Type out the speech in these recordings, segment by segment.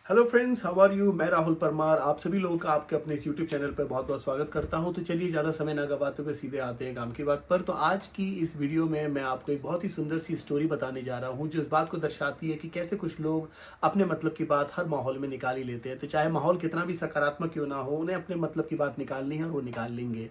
Hello friends, how are you. मैं राहुल परमार आप सभी लोगों का आपके अपने इस यूट्यूब चैनल पर बहुत बहुत स्वागत करता हूं। तो चलिए ज़्यादा समय ना गवाते हुए सीधे आते हैं काम की बात पर। तो आज की इस वीडियो में मैं आपको एक बहुत ही सुंदर सी स्टोरी बताने जा रहा हूं जो इस बात को दर्शाती है कि कैसे कुछ लोग अपने मतलब की बात हर माहौल में निकाल ही लेते हैं। तो चाहे माहौल कितना भी सकारात्मक क्यों ना हो, उन्हें अपने मतलब की बात निकालनी है और वो निकाल लेंगे।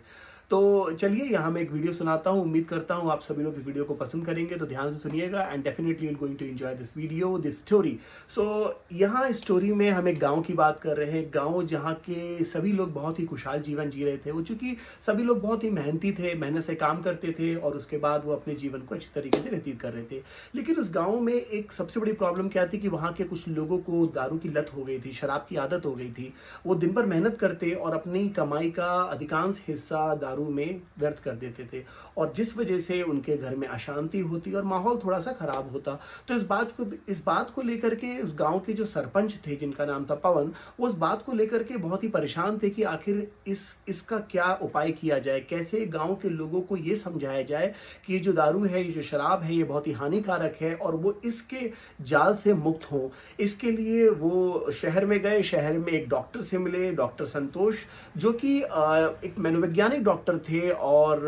तो चलिए यहाँ मैं एक वीडियो सुनाता हूँ। उम्मीद करता हूँ आप सभी लोग इस वीडियो को पसंद करेंगे, तो ध्यान से सुनिएगा and definitely you are going to enjoy this video, this story. So यहाँ स्टोरी में हम एक गांव की बात कर रहे हैं। गांव जहाँ के सभी लोग बहुत ही खुशहाल जीवन जी रहे थे। वो चूंकि सभी लोग बहुत ही मेहनती थे, मेहनत से काम करते थे और उसके बाद वो अपने जीवन को अच्छी तरीके से व्यतीत कर रहे थे। लेकिन उस गाँव में एक सबसे बड़ी प्रॉब्लम क्या थी कि वहाँ के कुछ लोगों को दारू की लत हो गई थी, शराब की आदत हो गई थी। वो दिन भर मेहनत करते और अपनी कमाई का अधिकांश हिस्सा दारू में व्यर्थ कर देते थे, और जिस वजह से उनके घर में अशांति होती और माहौल थोड़ा सा खराब होता। तो इस बात को लेकर के उस गांव के जो सरपंच थे, जिनका नाम था पवन, वो इस बात को लेकर के बहुत ही परेशान थे कि आखिर इसका क्या उपाय किया जाए, कैसे गांव के लोगों को ये समझाया जाए कि ये जो दारू है, ये जो शराब है, ये बहुत ही हानिकारक है और वो इसके जाल से मुक्त हो। इसके लिए वो शहर में गए। शहर में एक डॉक्टर से मिले, डॉक्टर संतोष, जो कि एक मनोवैज्ञानिक डॉक्टर थे और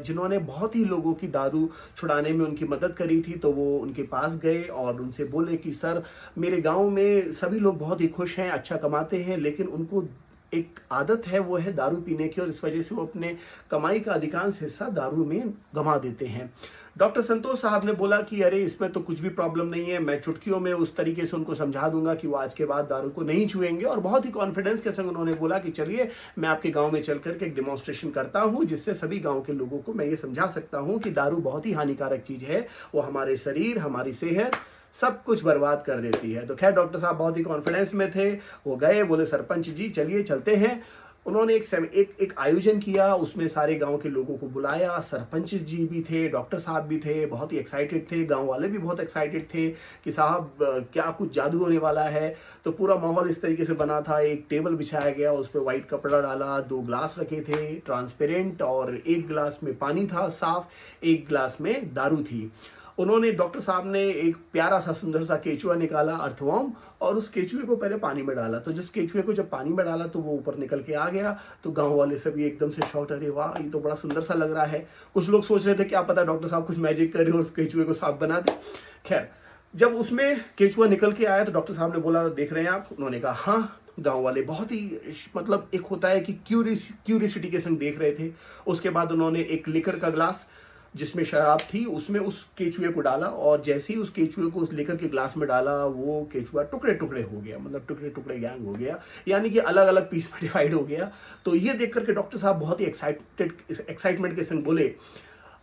जिन्होंने बहुत ही लोगों की दारू छुड़ाने में उनकी मदद करी थी। तो वो उनके पास गए और उनसे बोले कि सर, मेरे गांव में सभी लोग बहुत ही खुश हैं, अच्छा कमाते हैं, लेकिन उनको एक आदत है, वो है दारू पीने की, और इस वजह से वो अपने कमाई का अधिकांश हिस्सा दारू में गंवा देते हैं। डॉक्टर संतोष साहब ने बोला कि अरे, इसमें तो कुछ भी प्रॉब्लम नहीं है, मैं चुटकियों में उस तरीके से उनको समझा दूंगा कि वो आज के बाद दारू को नहीं छुएंगे। और बहुत ही कॉन्फिडेंस के संग उन्होंने बोला कि चलिए, मैं आपके गांव में चल करके एक डेमोन्स्ट्रेशन करता हूं, जिससे सभी गांव के लोगों को मैं ये समझा सकता हूं कि दारू बहुत ही हानिकारक चीज है। वो हमारे शरीर, हमारी सेहत, सब कुछ बर्बाद कर देती है। तो खैर, डॉक्टर साहब बहुत ही कॉन्फिडेंस में थे। वो गए, बोले सरपंच जी चलिए चलते हैं। उन्होंने एक आयोजन किया, उसमें सारे गांव के लोगों को बुलाया। सरपंच जी भी थे, डॉक्टर साहब भी थे, बहुत ही एक्साइटेड थे। गांव वाले भी बहुत एक्साइटेड थे कि साहब क्या कुछ जादू होने वाला है। तो पूरा माहौल इस तरीके से बना था। एक टेबल बिछाया गया, उस पर वाइट कपड़ा डाला, 2 ग्लास रखे थे ट्रांसपेरेंट, और एक गिलास में पानी था साफ, एक गिलास में दारू थी। उन्होंने, डॉक्टर साहब ने एक प्यारा सा सुंदर सा केचुआ निकाला, अर्थवर्म, और उस केचुए को पहले पानी में डाला। तो जिस केचुए को जब पानी में डाला तो वो ऊपर निकल के आ गया। तो गांव वाले सभी एकदम से शॉट, अरे वाह, ये तो बड़ा सुंदर सा लग रहा है। कुछ लोग सोच रहे थे क्या पता डॉक्टर साहब कुछ मैजिक करे और उस केचुए को साफ बना दे। खैर, जब उसमें केचुआ निकल के आया तो डॉक्टर साहब ने बोला, देख रहे हैं आप? उन्होंने कहा हाँ। गांव वाले बहुत ही, मतलब एक होता है कि क्यूरियसिटी के संग देख रहे थे। उसके बाद उन्होंने एक लिकर का ग्लास जिसमें शराब थी, उसमें उस केचुए को डाला, और जैसे ही उस केचुए को उस लेकर के ग्लास में डाला, वो केचुआ टुकड़े टुकड़े हो गया, मतलब टुकड़े टुकड़े गैंग हो गया, यानी कि अलग अलग पीस में डिवाइड हो गया। तो ये देख करके डॉक्टर साहब बहुत ही एक्साइटमेंट के संग बोले,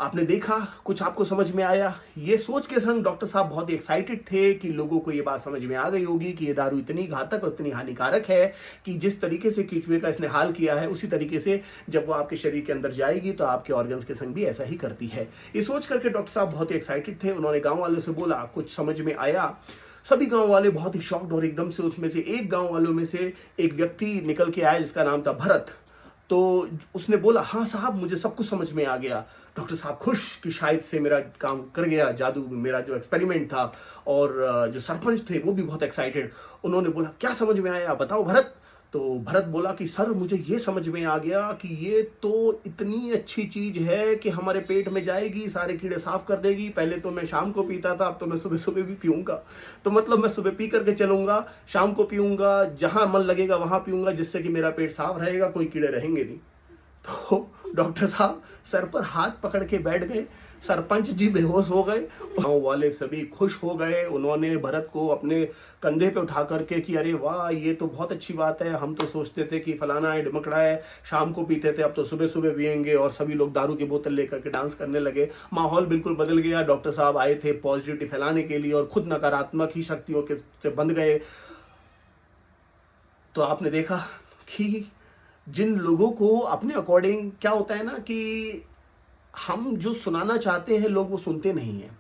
आपने देखा, कुछ आपको समझ में आया? ये सोच के संग डॉक्टर साहब बहुत ही एक्साइटेड थे कि लोगों को ये बात समझ में आ गई होगी कि ये दारू इतनी घातक और इतनी हानिकारक है कि जिस तरीके से केचुए का इसने हाल किया है, उसी तरीके से जब वो आपके शरीर के अंदर जाएगी तो आपके ऑर्गन्स के संग भी ऐसा ही करती है। ये सोच करके डॉक्टर साहब बहुत ही एक्साइटेड थे। उन्होंने गाँव वालों से बोला, कुछ समझ में आया? सभी गांव वाले बहुत ही शॉक्ड, और एकदम से उसमें से एक गांव वालों में से एक व्यक्ति निकल के आया जिसका नाम था भरत। तो उसने बोला, हाँ साहब, मुझे सब कुछ समझ में आ गया। डॉक्टर साहब खुश कि शायद से मेरा काम कर गया जादू, मेरा जो एक्सपेरिमेंट था। और जो सरपंच थे वो भी बहुत एक्साइटेड। उन्होंने बोला, क्या समझ में आया, बताओ भरत। तो भरत बोला कि सर, मुझे ये समझ में आ गया कि ये तो इतनी अच्छी चीज है कि हमारे पेट में जाएगी, सारे कीड़े साफ कर देगी। पहले तो मैं शाम को पीता था, अब तो मैं सुबह सुबह भी पीऊंगा। तो मतलब मैं सुबह पी करके चलूंगा, शाम को पीऊंगा, जहां मन लगेगा वहां पीऊंगा, जिससे कि मेरा पेट साफ रहेगा, कोई कीड़े रहेंगे नहीं। तो डॉक्टर साहब सर पर हाथ पकड़ के बैठ गए। सरपंच जी बेहोश हो गए। गांव वाले सभी खुश हो गए। उन्होंने भरत को अपने कंधे पे उठा करके कि अरे वाह, ये तो बहुत अच्छी बात है, हम तो सोचते थे कि फलाना है, ढिमकड़ा है, शाम को पीते थे, अब तो सुबह सुबह पियेंगे। और सभी लोग दारू की बोतल लेकर के डांस करने लगे। माहौल बिल्कुल बदल गया। डॉक्टर साहब आए थे पॉजिटिविटी फैलाने के लिए और खुद नकारात्मक ही शक्तियों के से बंध गए। तो आपने देखा कि जिन लोगों को अपने अकॉर्डिंग, क्या होता है ना कि हम जो सुनाना चाहते हैं, लोग वो सुनते नहीं हैं।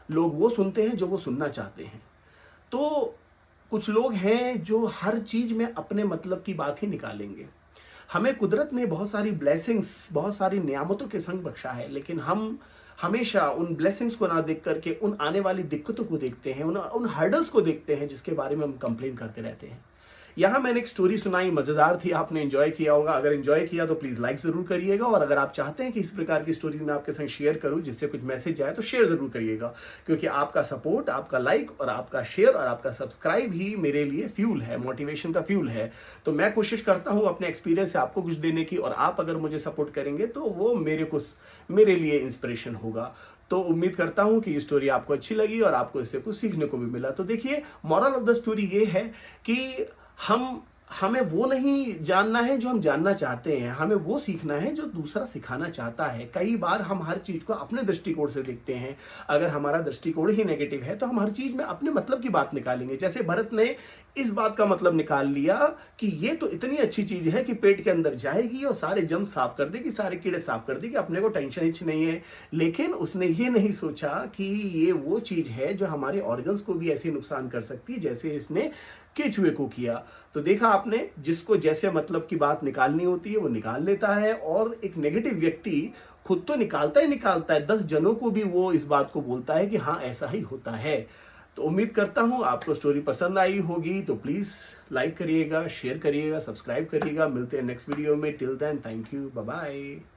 लोग वो सुनते हैं जो वो सुनना चाहते हैं। तो कुछ लोग हैं जो हर चीज में अपने मतलब की बात ही निकालेंगे। हमें कुदरत ने बहुत सारी ब्लेसिंग्स, बहुत सारी नियामतों के संग बख्शा है, लेकिन हमेशा उन ब्लेसिंग्स को ना देख करके उन आने वाली दिक्कतों को देखते हैं, उन हर्डल्स को देखते हैं जिसके बारे में हम कंप्लेन करते रहते हैं। यहाँ मैंने एक स्टोरी सुनाई, मज़ेदार थी, आपने एंजॉय किया होगा। अगर एंजॉय किया तो प्लीज़ लाइक ज़रूर करिएगा, और अगर आप चाहते हैं कि इस प्रकार की स्टोरीज मैं आपके संग शेयर करूं जिससे कुछ मैसेज जाए तो शेयर ज़रूर करिएगा, क्योंकि आपका सपोर्ट, आपका लाइक और आपका शेयर और आपका सब्सक्राइब ही मेरे लिए फ्यूल है, मोटिवेशन का फ्यूल है। तो मैं कोशिश करता हूँ अपने एक्सपीरियंस से आपको कुछ देने की, और आप अगर मुझे सपोर्ट करेंगे तो वो मेरे लिए इंस्पिरेशन होगा। तो उम्मीद करता हूं कि ये स्टोरी आपको अच्छी लगी और आपको इससे कुछ सीखने को भी मिला। तो देखिए, मॉरल ऑफ द स्टोरी ये है कि हमें वो नहीं जानना है जो हम जानना चाहते हैं, हमें वो सीखना है जो दूसरा सिखाना चाहता है। कई बार हम हर चीज़ को अपने दृष्टिकोण से देखते हैं। अगर हमारा दृष्टिकोण ही नेगेटिव है तो हम हर चीज़ में अपने मतलब की बात निकालेंगे। जैसे भरत ने इस बात का मतलब निकाल लिया कि ये तो इतनी अच्छी चीज़ है कि पेट के अंदर जाएगी और सारे जम्स साफ कर देगी, सारे कीड़े साफ कर देगी, अपने को टेंशन ही नहीं है। लेकिन उसने ये नहीं सोचा कि ये वो चीज़ है जो हमारे ऑर्गन्स को भी ऐसे नुकसान कर सकती है जैसे इसने केचुए को किया। तो देखा आपने, जिसको जैसे मतलब की बात निकालनी होती है वो निकाल लेता है, और एक नेगेटिव व्यक्ति खुद तो निकालता ही निकालता है, 10 जनों को भी वो इस बात को बोलता है कि हाँ ऐसा ही होता है। तो उम्मीद करता हूँ आपको स्टोरी पसंद आई होगी, तो प्लीज़ लाइक करिएगा, शेयर करिएगा, सब्सक्राइब करिएगा। मिलते हैं नेक्स्ट वीडियो में। Till then, thank you, bye bye.